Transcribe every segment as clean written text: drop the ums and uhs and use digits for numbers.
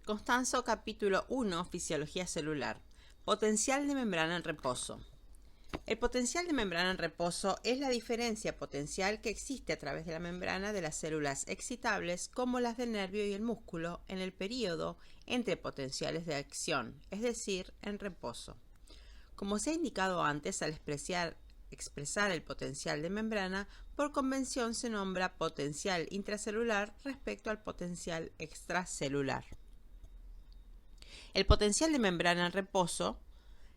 Constanzo, capítulo 1, Fisiología celular. Potencial de membrana en reposo. El potencial de membrana en reposo es la diferencia potencial que existe a través de la membrana de las células excitables como las del nervio y el músculo en el período entre potenciales de acción, es decir, en reposo. Como se ha indicado antes, al expresar el potencial de membrana, por convención se nombra potencial intracelular respecto al potencial extracelular. El potencial de membrana en reposo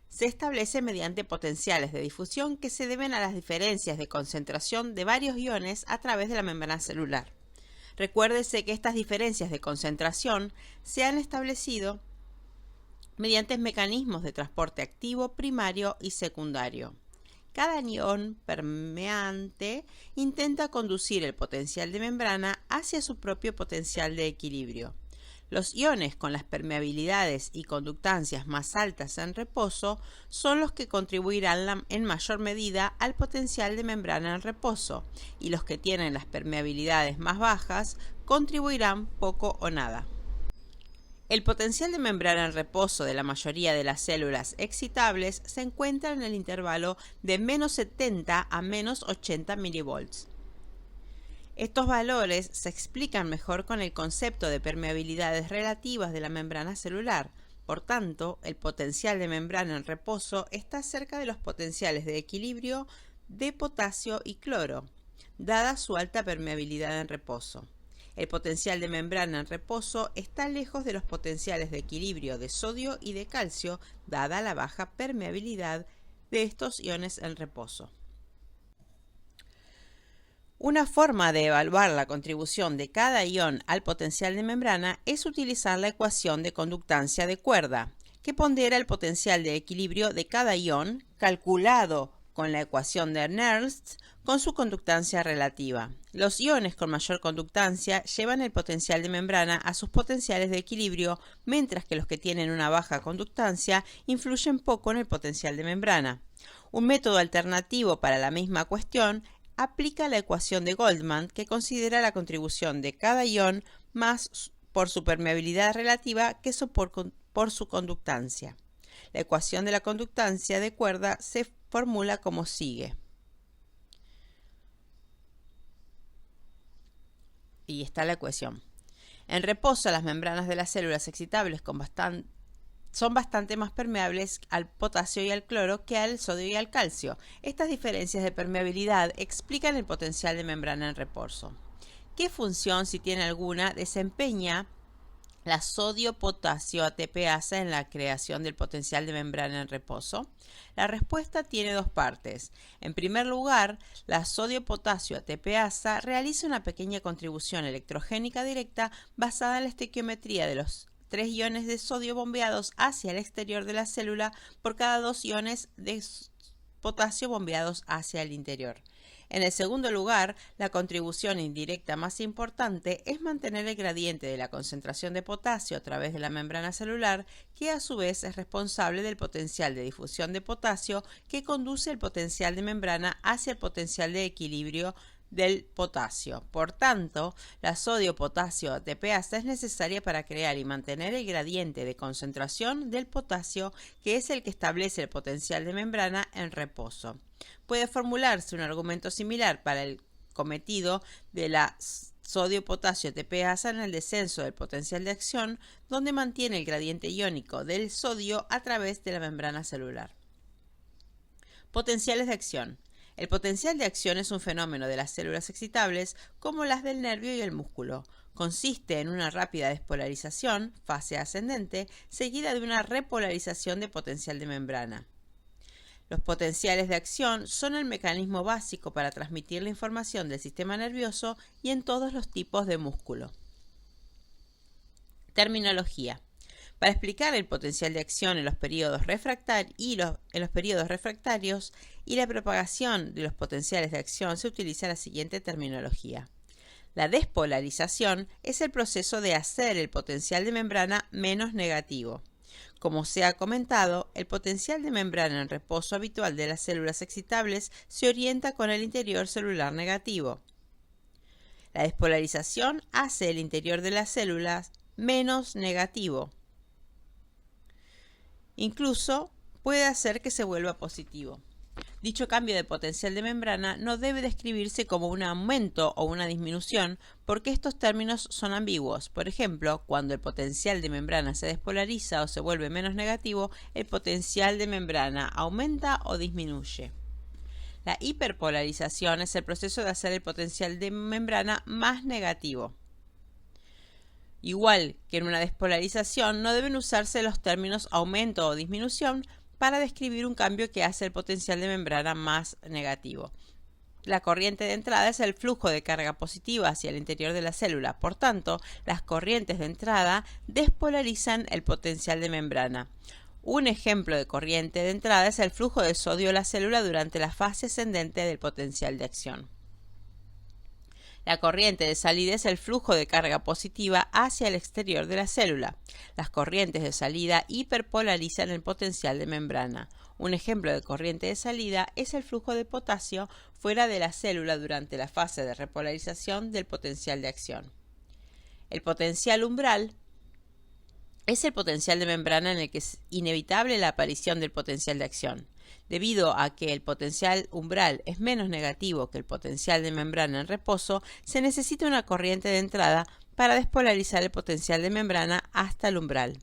se establece mediante potenciales de difusión que se deben a las diferencias de concentración de varios iones a través de la membrana celular. Recuérdese que estas diferencias de concentración se han establecido mediante mecanismos de transporte activo primario y secundario. Cada ion permeante intenta conducir el potencial de membrana hacia su propio potencial de equilibrio. Los iones con las permeabilidades y conductancias más altas en reposo son los que contribuirán en mayor medida al potencial de membrana en reposo, y los que tienen las permeabilidades más bajas contribuirán poco o nada. El potencial de membrana en reposo de la mayoría de las células excitables se encuentra en el intervalo de menos 70 a menos 80 milivolts. Estos valores se explican mejor con el concepto de permeabilidades relativas de la membrana celular. Por tanto, el potencial de membrana en reposo está cerca de los potenciales de equilibrio de potasio y cloro, dada su alta permeabilidad en reposo. El potencial de membrana en reposo está lejos de los potenciales de equilibrio de sodio y de calcio, dada la baja permeabilidad de estos iones en reposo. Una forma de evaluar la contribución de cada ion al potencial de membrana es utilizar la ecuación de conductancia de cuerda, que pondera el potencial de equilibrio de cada ion, calculado con la ecuación de Nernst, con su conductancia relativa. Los iones con mayor conductancia llevan el potencial de membrana a sus potenciales de equilibrio, mientras que los que tienen una baja conductancia influyen poco en el potencial de membrana. Un método alternativo para la misma cuestión aplica la ecuación de Goldman, que considera la contribución de cada ion más por su permeabilidad relativa que por su conductancia. La ecuación de la conductancia de cuerda se formula como sigue. Y está la ecuación. En reposo, las membranas de las células excitables son bastante más permeables al potasio y al cloro que al sodio y al calcio. Estas diferencias de permeabilidad explican el potencial de membrana en reposo. ¿Qué función, si tiene alguna, desempeña la sodio-potasio ATPasa en la creación del potencial de membrana en reposo? La respuesta tiene dos partes. En primer lugar, la sodio-potasio ATPasa realiza una pequeña contribución electrogénica directa basada en la estequiometría de los 3 iones de sodio bombeados hacia el exterior de la célula por cada 2 iones de potasio bombeados hacia el interior. En el segundo lugar, la contribución indirecta más importante es mantener el gradiente de la concentración de potasio a través de la membrana celular, que a su vez es responsable del potencial de difusión de potasio que conduce el potencial de membrana hacia el potencial de equilibrio del potasio. Por tanto, la sodio-potasio ATPasa es necesaria para crear y mantener el gradiente de concentración del potasio, que es el que establece el potencial de membrana en reposo. Puede formularse un argumento similar para el cometido de la sodio-potasio ATPasa en el descenso del potencial de acción, donde mantiene el gradiente iónico del sodio a través de la membrana celular. Potenciales de acción. El potencial de acción es un fenómeno de las células excitables como las del nervio y el músculo. Consiste en una rápida despolarización, fase ascendente, seguida de una repolarización de potencial de membrana. Los potenciales de acción son el mecanismo básico para transmitir la información del sistema nervioso y en todos los tipos de músculo. Terminología. Para explicar el potencial de acción en los periodos refractarios y la propagación de los potenciales de acción se utiliza la siguiente terminología. La despolarización es el proceso de hacer el potencial de membrana menos negativo. Como se ha comentado, el potencial de membrana en reposo habitual de las células excitables se orienta con el interior celular negativo. La despolarización hace el interior de las células menos negativo. Incluso puede hacer que se vuelva positivo. Dicho cambio de potencial de membrana no debe describirse como un aumento o una disminución porque estos términos son ambiguos. Por ejemplo, cuando el potencial de membrana se despolariza o se vuelve menos negativo, el potencial de membrana aumenta o disminuye. La hiperpolarización es el proceso de hacer el potencial de membrana más negativo. Igual que en una despolarización, no deben usarse los términos aumento o disminución para describir un cambio que hace el potencial de membrana más negativo. La corriente de entrada es el flujo de carga positiva hacia el interior de la célula. Por tanto, las corrientes de entrada despolarizan el potencial de membrana. Un ejemplo de corriente de entrada es el flujo de sodio a la célula durante la fase ascendente del potencial de acción. La corriente de salida es el flujo de carga positiva hacia el exterior de la célula. Las corrientes de salida hiperpolarizan el potencial de membrana. Un ejemplo de corriente de salida es el flujo de potasio fuera de la célula durante la fase de repolarización del potencial de acción. El potencial umbral es el potencial de membrana en el que es inevitable la aparición del potencial de acción. Debido a que el potencial umbral es menos negativo que el potencial de membrana en reposo, se necesita una corriente de entrada para despolarizar el potencial de membrana hasta el umbral.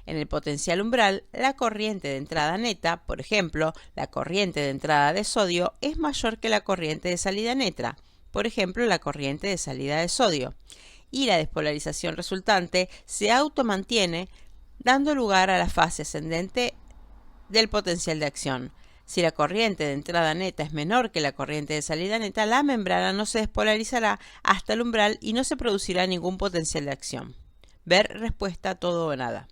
En el potencial umbral, la corriente de entrada neta, por ejemplo, la corriente de entrada de sodio, es mayor que la corriente de salida neta, por ejemplo, la corriente de salida de sodio, y la despolarización resultante se automantiene, dando lugar a la fase ascendente del potencial de acción. Si la corriente de entrada neta es menor que la corriente de salida neta, la membrana no se despolarizará hasta el umbral y no se producirá ningún potencial de acción. Ver respuesta todo o nada.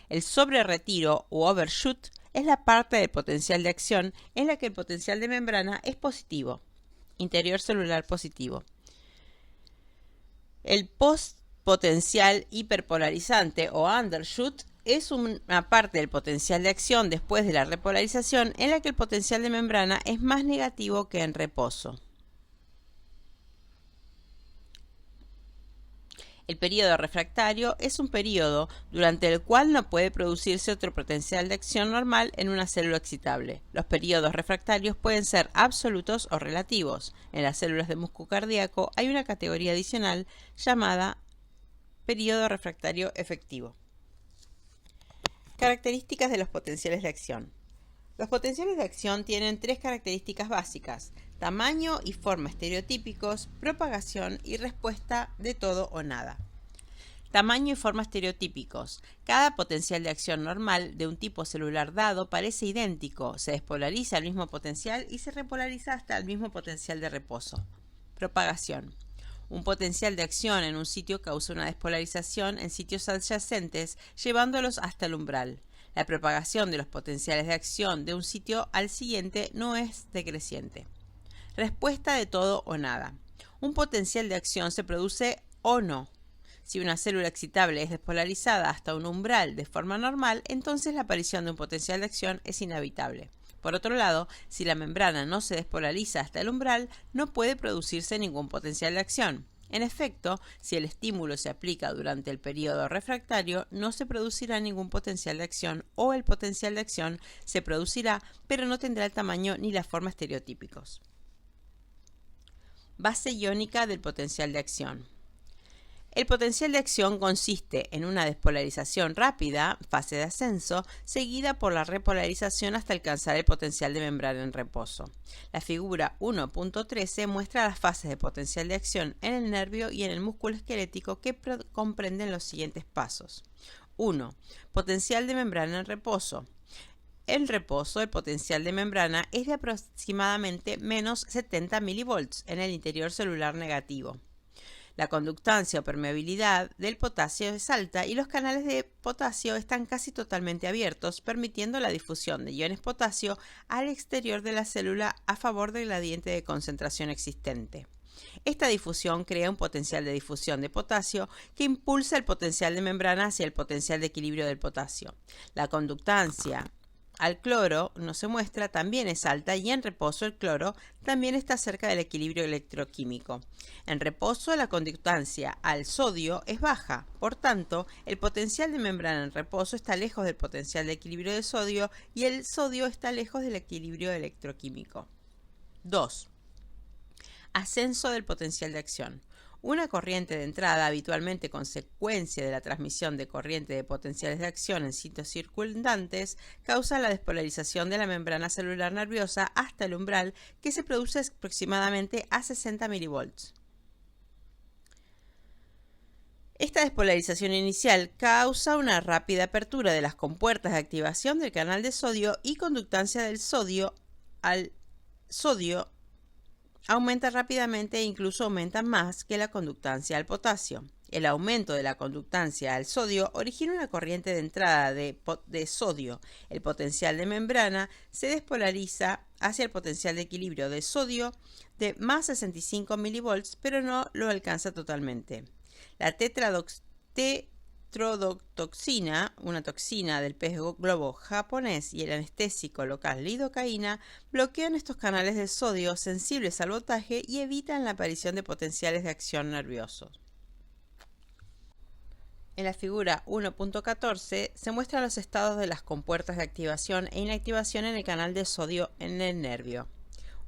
El sobreretiro o overshoot es la parte del potencial de acción en la que el potencial de membrana es positivo, interior celular positivo. El postpotencial hiperpolarizante o undershoot es una parte del potencial de acción después de la repolarización en la que el potencial de membrana es más negativo que en reposo. El periodo refractario es un periodo durante el cual no puede producirse otro potencial de acción normal en una célula excitable. Los periodos refractarios pueden ser absolutos o relativos. En las células de músculo cardíaco hay una categoría adicional llamada periodo refractario efectivo. Características de los potenciales de acción. Los potenciales de acción tienen tres características básicas: tamaño y forma estereotípicos, propagación y respuesta de todo o nada. Tamaño y forma estereotípicos. Cada potencial de acción normal de un tipo celular dado parece idéntico, se despolariza al mismo potencial y se repolariza hasta el mismo potencial de reposo. Propagación. Un potencial de acción en un sitio causa una despolarización en sitios adyacentes, llevándolos hasta el umbral. La propagación de los potenciales de acción de un sitio al siguiente no es decreciente. Respuesta de todo o nada. Un potencial de acción se produce o no. Si una célula excitable es despolarizada hasta un umbral de forma normal, entonces la aparición de un potencial de acción es inevitable. Por otro lado, si la membrana no se despolariza hasta el umbral, no puede producirse ningún potencial de acción. En efecto, si el estímulo se aplica durante el periodo refractario, no se producirá ningún potencial de acción o el potencial de acción se producirá, pero no tendrá el tamaño ni la forma estereotípicos. Base iónica del potencial de acción. El potencial de acción consiste en una despolarización rápida, fase de ascenso, seguida por la repolarización hasta alcanzar el potencial de membrana en reposo. La figura 1.13 muestra las fases de potencial de acción en el nervio y en el músculo esquelético que comprenden los siguientes pasos. 1. Potencial de membrana en reposo. En reposo, el potencial de membrana es de aproximadamente menos 70 milivolts en el interior celular negativo. La conductancia o permeabilidad del potasio es alta y los canales de potasio están casi totalmente abiertos, permitiendo la difusión de iones potasio al exterior de la célula a favor del gradiente de concentración existente. Esta difusión crea un potencial de difusión de potasio que impulsa el potencial de membrana hacia el potencial de equilibrio del potasio. La conductancia al cloro no se muestra, también es alta, y en reposo el cloro también está cerca del equilibrio electroquímico. En reposo la conductancia al sodio es baja, por tanto el potencial de membrana en reposo está lejos del potencial de equilibrio de sodio y el sodio está lejos del equilibrio electroquímico. 2. Ascenso del potencial de acción. Una corriente de entrada, habitualmente consecuencia de la transmisión de corriente de potenciales de acción en sitios circundantes, causa la despolarización de la membrana celular nerviosa hasta el umbral, que se produce aproximadamente a 60 milivolts. Esta despolarización inicial causa una rápida apertura de las compuertas de activación del canal de sodio y conductancia del sodio al sodio aumenta rápidamente e incluso aumenta más que la conductancia al potasio. El aumento de la conductancia al sodio origina una corriente de entrada de sodio. El potencial de membrana se despolariza hacia el potencial de equilibrio de sodio de más 65 milivolts, pero no lo alcanza totalmente. La tetrodotoxina, una toxina del pez globo japonés, y el anestésico local lidocaína bloquean estos canales de sodio sensibles al voltaje y evitan la aparición de potenciales de acción nerviosos. En la figura 1.14 se muestran los estados de las compuertas de activación e inactivación en el canal de sodio en el nervio.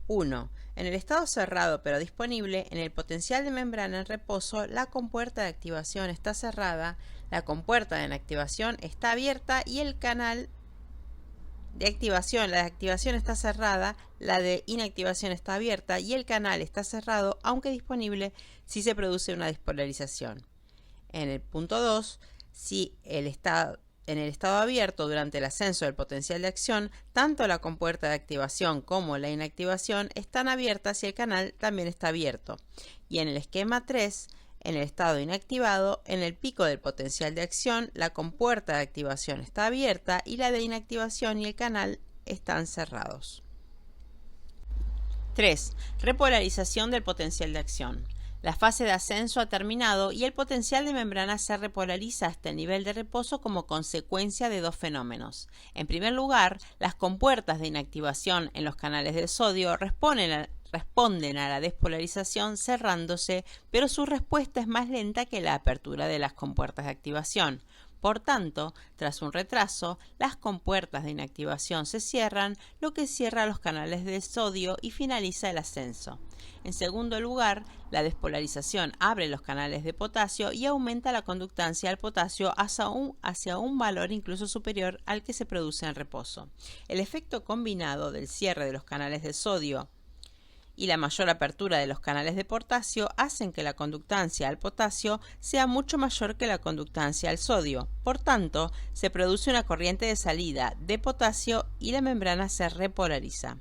1. En el estado cerrado pero disponible, en el potencial de membrana en reposo, la compuerta de activación está cerrada, la compuerta de inactivación está abierta y el canal de activación, la de activación está cerrada, la de inactivación está abierta y el canal está cerrado, aunque disponible si se produce una despolarización. En el punto 2, si en el estado abierto durante el ascenso del potencial de acción, tanto la compuerta de activación como la inactivación están abiertas y el canal también está abierto. Y en el esquema 3, en el estado inactivado, en el pico del potencial de acción, la compuerta de activación está abierta y la de inactivación y el canal están cerrados. 3. Repolarización del potencial de acción. La fase de ascenso ha terminado y el potencial de membrana se repolariza hasta el nivel de reposo como consecuencia de dos fenómenos. En primer lugar, las compuertas de inactivación en los canales de sodio responden a la despolarización cerrándose, pero su respuesta es más lenta que la apertura de las compuertas de activación. Por tanto, tras un retraso, las compuertas de inactivación se cierran, lo que cierra los canales de sodio y finaliza el ascenso. En segundo lugar, la despolarización abre los canales de potasio y aumenta la conductancia al potasio hacia un valor incluso superior al que se produce en reposo. El efecto combinado del cierre de los canales de sodio y la mayor apertura de los canales de potasio hacen que la conductancia al potasio sea mucho mayor que la conductancia al sodio. Por tanto, se produce una corriente de salida de potasio y la membrana se repolariza.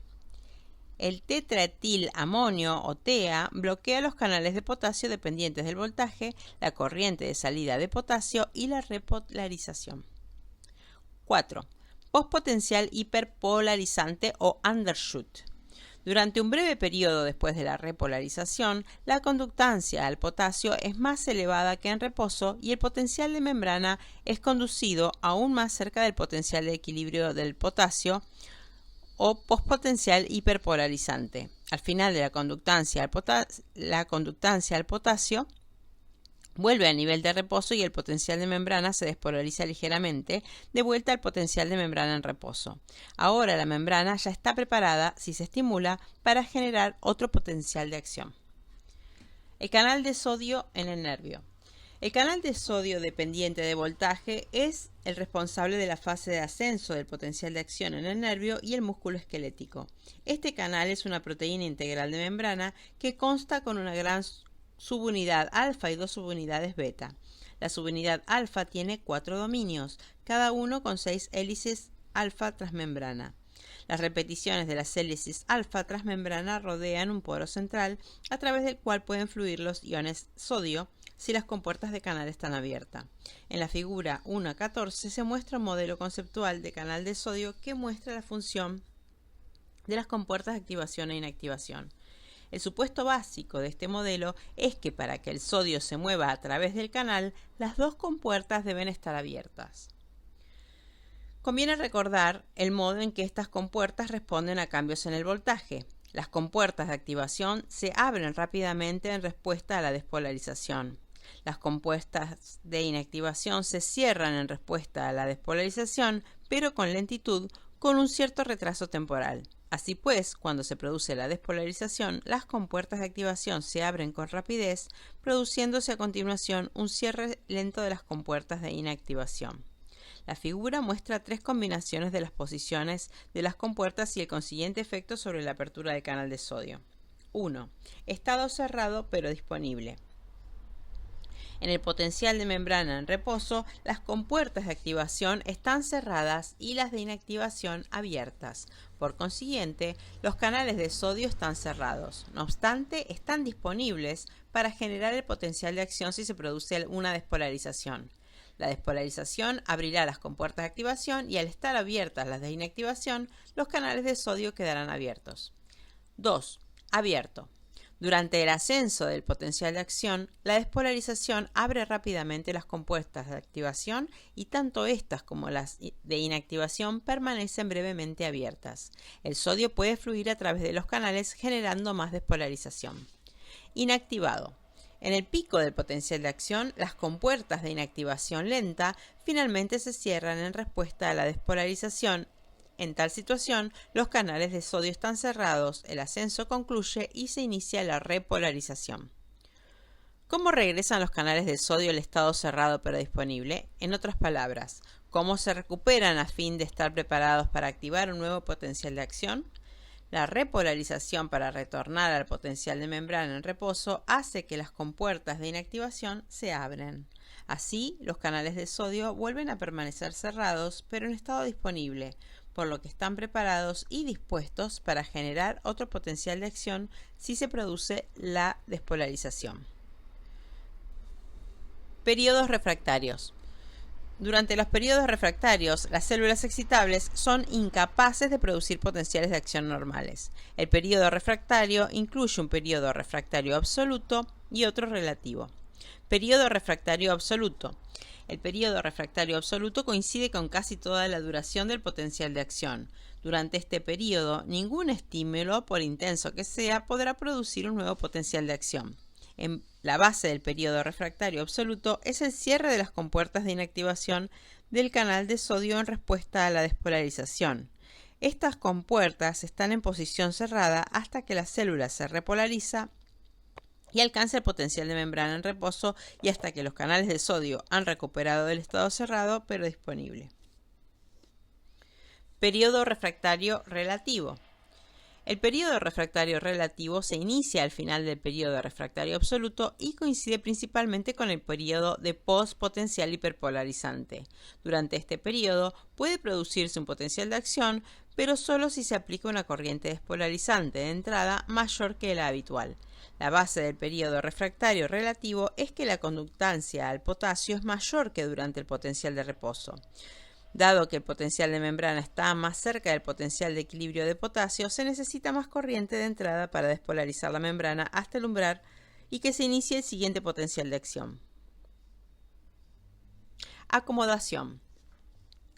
El tetraetilamonio o TEA bloquea los canales de potasio dependientes del voltaje, la corriente de salida de potasio y la repolarización. 4. Postpotencial hiperpolarizante o undershoot. Durante un breve periodo después de la repolarización, la conductancia al potasio es más elevada que en reposo y el potencial de membrana es conducido aún más cerca del potencial de equilibrio del potasio o postpotencial hiperpolarizante. Al final de la conductancia al potasio vuelve al nivel de reposo y el potencial de membrana se despolariza ligeramente, de vuelta al potencial de membrana en reposo. Ahora la membrana ya está preparada, si se estimula, para generar otro potencial de acción. El canal de sodio en el nervio. El canal de sodio dependiente de voltaje es el responsable de la fase de ascenso del potencial de acción en el nervio y el músculo esquelético. Este canal es una proteína integral de membrana que consta con una gran subunidad alfa y dos subunidades beta. La subunidad alfa tiene 4 dominios, cada uno con 6 hélices alfa transmembrana. Las repeticiones de las hélices alfa transmembrana rodean un poro central a través del cual pueden fluir los iones sodio si las compuertas de canal están abiertas. En la figura 1.14 se muestra un modelo conceptual de canal de sodio que muestra la función de las compuertas de activación e inactivación. El supuesto básico de este modelo es que para que el sodio se mueva a través del canal, las dos compuertas deben estar abiertas. Conviene recordar el modo en que estas compuertas responden a cambios en el voltaje. Las compuertas de activación se abren rápidamente en respuesta a la despolarización. Las compuertas de inactivación se cierran en respuesta a la despolarización, pero con lentitud, con un cierto retraso temporal. Así pues, cuando se produce la despolarización, las compuertas de activación se abren con rapidez, produciéndose a continuación un cierre lento de las compuertas de inactivación. La figura muestra tres combinaciones de las posiciones de las compuertas y el consiguiente efecto sobre la apertura del canal de sodio. 1. Estado cerrado pero disponible. En el potencial de membrana en reposo, las compuertas de activación están cerradas y las de inactivación abiertas. Por consiguiente, los canales de sodio están cerrados. No obstante, están disponibles para generar el potencial de acción si se produce una despolarización. La despolarización abrirá las compuertas de activación y al estar abiertas las de inactivación, los canales de sodio quedarán abiertos. 2. Abierto. Durante el ascenso del potencial de acción, la despolarización abre rápidamente las compuertas de activación y tanto estas como las de inactivación permanecen brevemente abiertas. El sodio puede fluir a través de los canales generando más despolarización. Inactivado. En el pico del potencial de acción, las compuertas de inactivación lenta finalmente se cierran en respuesta a la despolarización. En tal situación, los canales de sodio están cerrados, el ascenso concluye y se inicia la repolarización. ¿Cómo regresan los canales de sodio al estado cerrado pero disponible? En otras palabras, ¿cómo se recuperan a fin de estar preparados para activar un nuevo potencial de acción? La repolarización para retornar al potencial de membrana en reposo hace que las compuertas de inactivación se abren. Así, los canales de sodio vuelven a permanecer cerrados pero en estado disponible, por lo que están preparados y dispuestos para generar otro potencial de acción si se produce la despolarización. Periodos refractarios. Durante los periodos refractarios, las células excitables son incapaces de producir potenciales de acción normales. El periodo refractario incluye un periodo refractario absoluto y otro relativo. Periodo refractario absoluto. El periodo refractario absoluto coincide con casi toda la duración del potencial de acción. Durante este periodo, ningún estímulo, por intenso que sea, podrá producir un nuevo potencial de acción. En la base del periodo refractario absoluto es el cierre de las compuertas de inactivación del canal de sodio en respuesta a la despolarización. Estas compuertas están en posición cerrada hasta que la célula se repolariza y alcanza el potencial de membrana en reposo y hasta que los canales de sodio han recuperado el estado cerrado pero disponible. Periodo refractario relativo. El periodo refractario relativo se inicia al final del periodo refractario absoluto y coincide principalmente con el periodo de postpotencial hiperpolarizante. Durante este periodo puede producirse un potencial de acción, pero solo si se aplica una corriente despolarizante de entrada mayor que la habitual. La base del periodo refractario relativo es que la conductancia al potasio es mayor que durante el potencial de reposo. Dado que el potencial de membrana está más cerca del potencial de equilibrio de potasio, se necesita más corriente de entrada para despolarizar la membrana hasta el umbral y que se inicie el siguiente potencial de acción. Acomodación.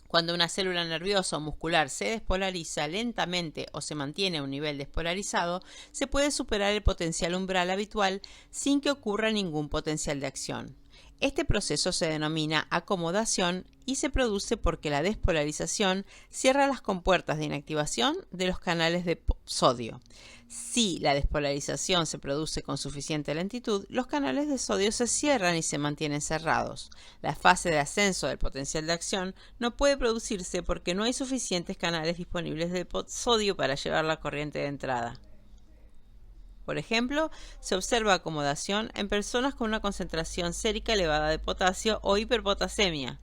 Cuando una célula nerviosa o muscular se despolariza lentamente o se mantiene a un nivel despolarizado, se puede superar el potencial umbral habitual sin que ocurra ningún potencial de acción. Este proceso se denomina acomodación y se produce porque la despolarización cierra las compuertas de inactivación de los canales de sodio. Si la despolarización se produce con suficiente lentitud, los canales de sodio se cierran y se mantienen cerrados. La fase de ascenso del potencial de acción no puede producirse porque no hay suficientes canales disponibles de sodio para llevar la corriente de entrada. Por ejemplo, se observa acomodación en personas con una concentración sérica elevada de potasio o hiperpotasemia.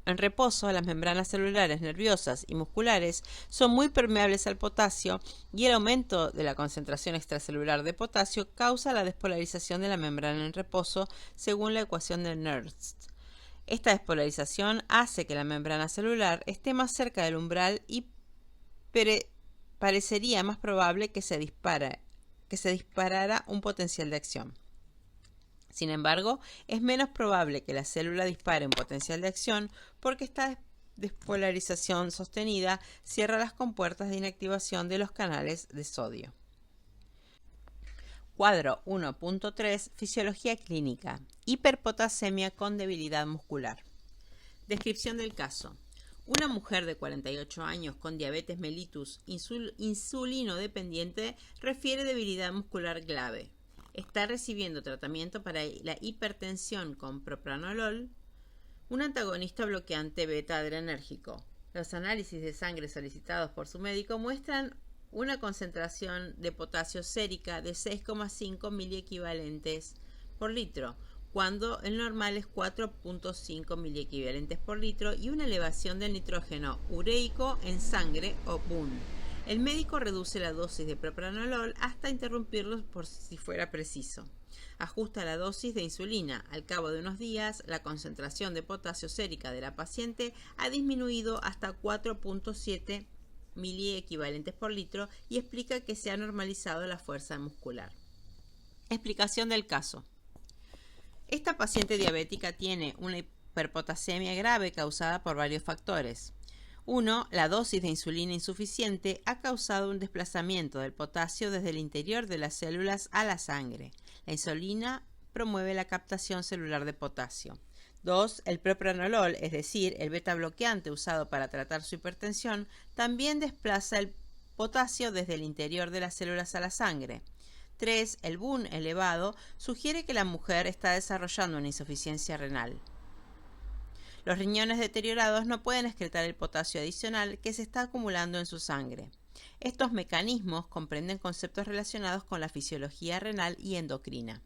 En reposo, las membranas celulares nerviosas y musculares son muy permeables al potasio y el aumento de la concentración extracelular de potasio causa la despolarización de la membrana en reposo según la ecuación de Nernst. Esta despolarización hace que la membrana celular esté más cerca del umbral y parecería más probable que se disparara un potencial de acción. Sin embargo, es menos probable que la célula dispare un potencial de acción porque está despolarización sostenida cierra las compuertas de inactivación de los canales de sodio. Cuadro 1.3. Fisiología clínica. Hiperpotasemia con debilidad muscular. Descripción del caso. Una mujer de 48 años con diabetes mellitus insulino dependiente refiere debilidad muscular grave. Está recibiendo tratamiento para la hipertensión con propranolol, un antagonista bloqueante beta-adrenérgico. Los análisis de sangre solicitados por su médico muestran una concentración de potasio sérica de 6,5 miliequivalentes por litro, cuando el normal es 4,5 miliequivalentes por litro, y una elevación del nitrógeno ureico en sangre o BUN. El médico reduce la dosis de propranolol hasta interrumpirlo por si fuera preciso. Ajusta la dosis de insulina. Al cabo de unos días, la concentración de potasio sérica de la paciente ha disminuido hasta 4,7 miliequivalentes por litro y explica que se ha normalizado la fuerza muscular. Explicación del caso. Esta paciente diabética tiene una hiperpotasemia grave causada por varios factores. 1. La dosis de insulina insuficiente ha causado un desplazamiento del potasio desde el interior de las células a la sangre. La insulina promueve la captación celular de potasio. 2. El propranolol, es decir, el beta bloqueante usado para tratar su hipertensión, también desplaza el potasio desde el interior de las células a la sangre. 3. El BUN elevado sugiere que la mujer está desarrollando una insuficiencia renal. Los riñones deteriorados no pueden excretar el potasio adicional que se está acumulando en su sangre. Estos mecanismos comprenden conceptos relacionados con la fisiología renal y endocrina.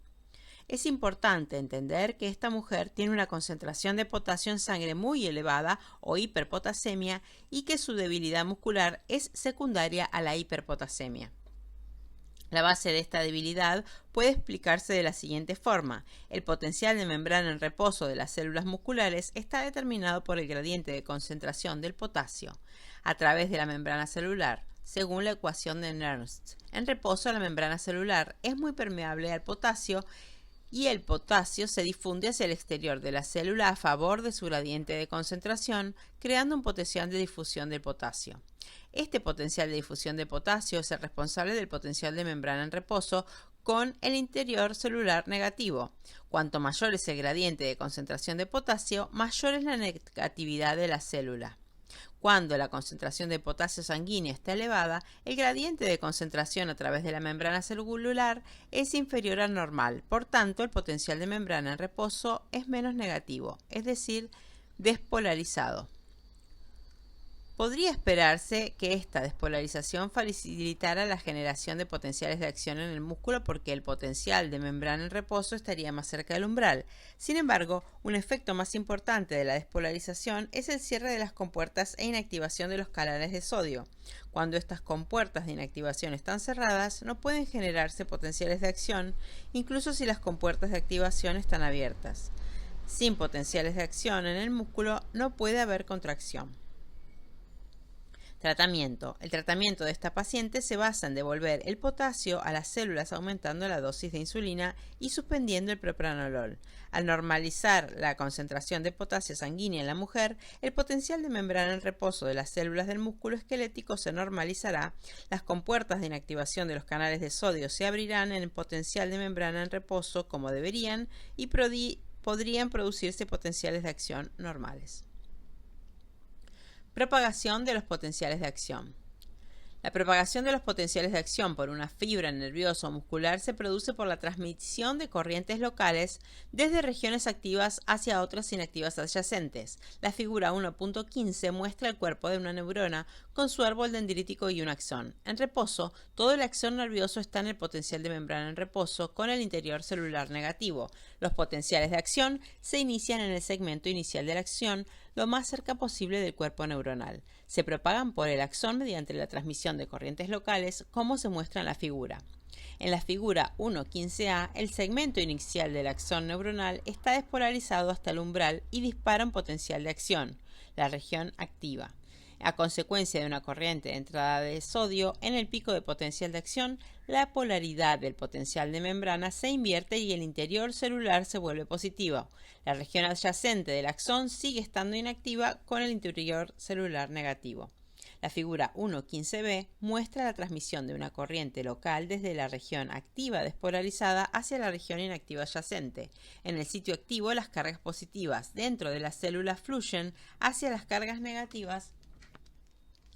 Es importante entender que esta mujer tiene una concentración de potasio en sangre muy elevada o hiperpotasemia y que su debilidad muscular es secundaria a la hiperpotasemia. La base de esta debilidad puede explicarse de la siguiente forma. El potencial de membrana en reposo de las células musculares está determinado por el gradiente de concentración del potasio a través de la membrana celular, según la ecuación de Nernst. En reposo, la membrana celular es muy permeable al potasio y el potasio se difunde hacia el exterior de la célula a favor de su gradiente de concentración, creando un potencial de difusión del potasio. Este potencial de difusión de potasio es el responsable del potencial de membrana en reposo con el interior celular negativo. Cuanto mayor es el gradiente de concentración de potasio, mayor es la negatividad de la célula. Cuando la concentración de potasio sanguínea está elevada, el gradiente de concentración a través de la membrana celular es inferior al normal. Por tanto, el potencial de membrana en reposo es menos negativo, es decir, despolarizado. Podría esperarse que esta despolarización facilitara la generación de potenciales de acción en el músculo porque el potencial de membrana en reposo estaría más cerca del umbral. Sin embargo, un efecto más importante de la despolarización es el cierre de las compuertas e inactivación de los canales de sodio. Cuando estas compuertas de inactivación están cerradas, no pueden generarse potenciales de acción, incluso si las compuertas de activación están abiertas. Sin potenciales de acción en el músculo no puede haber contracción. Tratamiento. El tratamiento de esta paciente se basa en devolver el potasio a las células aumentando la dosis de insulina y suspendiendo el propranolol. Al normalizar la concentración de potasio sanguínea en la mujer, el potencial de membrana en reposo de las células del músculo esquelético se normalizará, las compuertas de inactivación de los canales de sodio se abrirán en el potencial de membrana en reposo como deberían y podrían producirse potenciales de acción normales. Propagación de los potenciales de acción. La propagación de los potenciales de acción por una fibra nerviosa o muscular se produce por la transmisión de corrientes locales desde regiones activas hacia otras inactivas adyacentes. La figura 1.15 muestra el cuerpo de una neurona con su árbol dendrítico y un axón. En reposo, todo el axón nervioso está en el potencial de membrana en reposo con el interior celular negativo. Los potenciales de acción se inician en el segmento inicial de la acción, lo más cerca posible del cuerpo neuronal. Se propagan por el axón mediante la transmisión de corrientes locales, como se muestra en la figura. En la figura 1.15a, el segmento inicial del axón neuronal está despolarizado hasta el umbral y dispara un potencial de acción, la región activa. A consecuencia de una corriente de entrada de sodio, en el pico de potencial de acción, la polaridad del potencial de membrana se invierte y el interior celular se vuelve positivo. La región adyacente del axón sigue estando inactiva con el interior celular negativo. La figura 1.15b muestra la transmisión de una corriente local desde la región activa despolarizada hacia la región inactiva adyacente. En el sitio activo, las cargas positivas dentro de la célula fluyen hacia las cargas negativas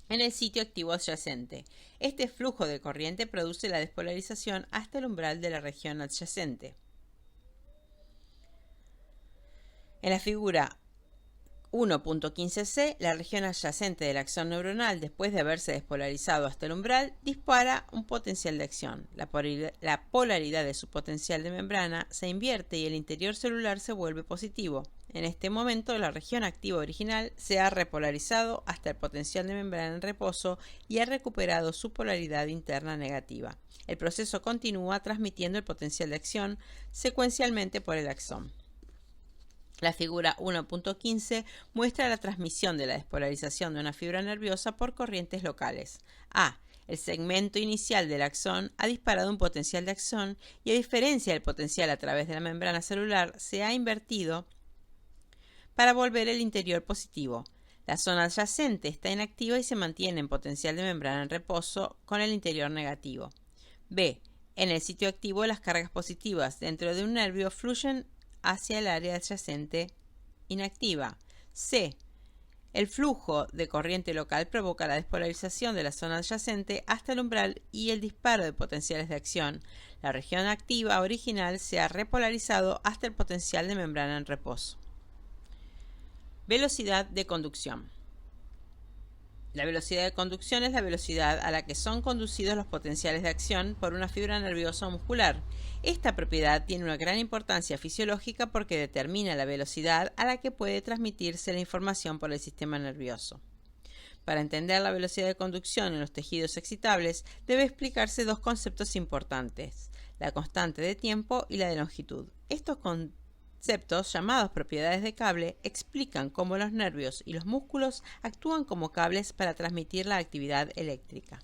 en el sitio activo adyacente. Este flujo de corriente produce la despolarización hasta el umbral de la región adyacente. En la figura 1.15c, la región adyacente del axón neuronal, después de haberse despolarizado hasta el umbral, dispara un potencial de acción. La polaridad de su potencial de membrana se invierte y el interior celular se vuelve positivo. En este momento, la región activa original se ha repolarizado hasta el potencial de membrana en reposo y ha recuperado su polaridad interna negativa. El proceso continúa transmitiendo el potencial de acción secuencialmente por el axón. La figura 1.15 muestra la transmisión de la despolarización de una fibra nerviosa por corrientes locales. A. El segmento inicial del axón ha disparado un potencial de axón y, a diferencia del potencial a través de la membrana celular, se ha invertido para volver el interior positivo. La zona adyacente está inactiva y se mantiene en potencial de membrana en reposo con el interior negativo. B. En el sitio activo, las cargas positivas dentro de un nervio fluyen hacia el área adyacente inactiva. C. El flujo de corriente local provoca la despolarización de la zona adyacente hasta el umbral y el disparo de potenciales de acción. La región activa original se ha repolarizado hasta el potencial de membrana en reposo. Velocidad de conducción. La velocidad de conducción es la velocidad a la que son conducidos los potenciales de acción por una fibra nerviosa o muscular. Esta propiedad tiene una gran importancia fisiológica porque determina la velocidad a la que puede transmitirse la información por el sistema nervioso. Para entender la velocidad de conducción en los tejidos excitables, debe explicarse dos conceptos importantes: la constante de tiempo y la de longitud. Estos conceptos, llamados propiedades de cable, explican cómo los nervios y los músculos actúan como cables para transmitir la actividad eléctrica.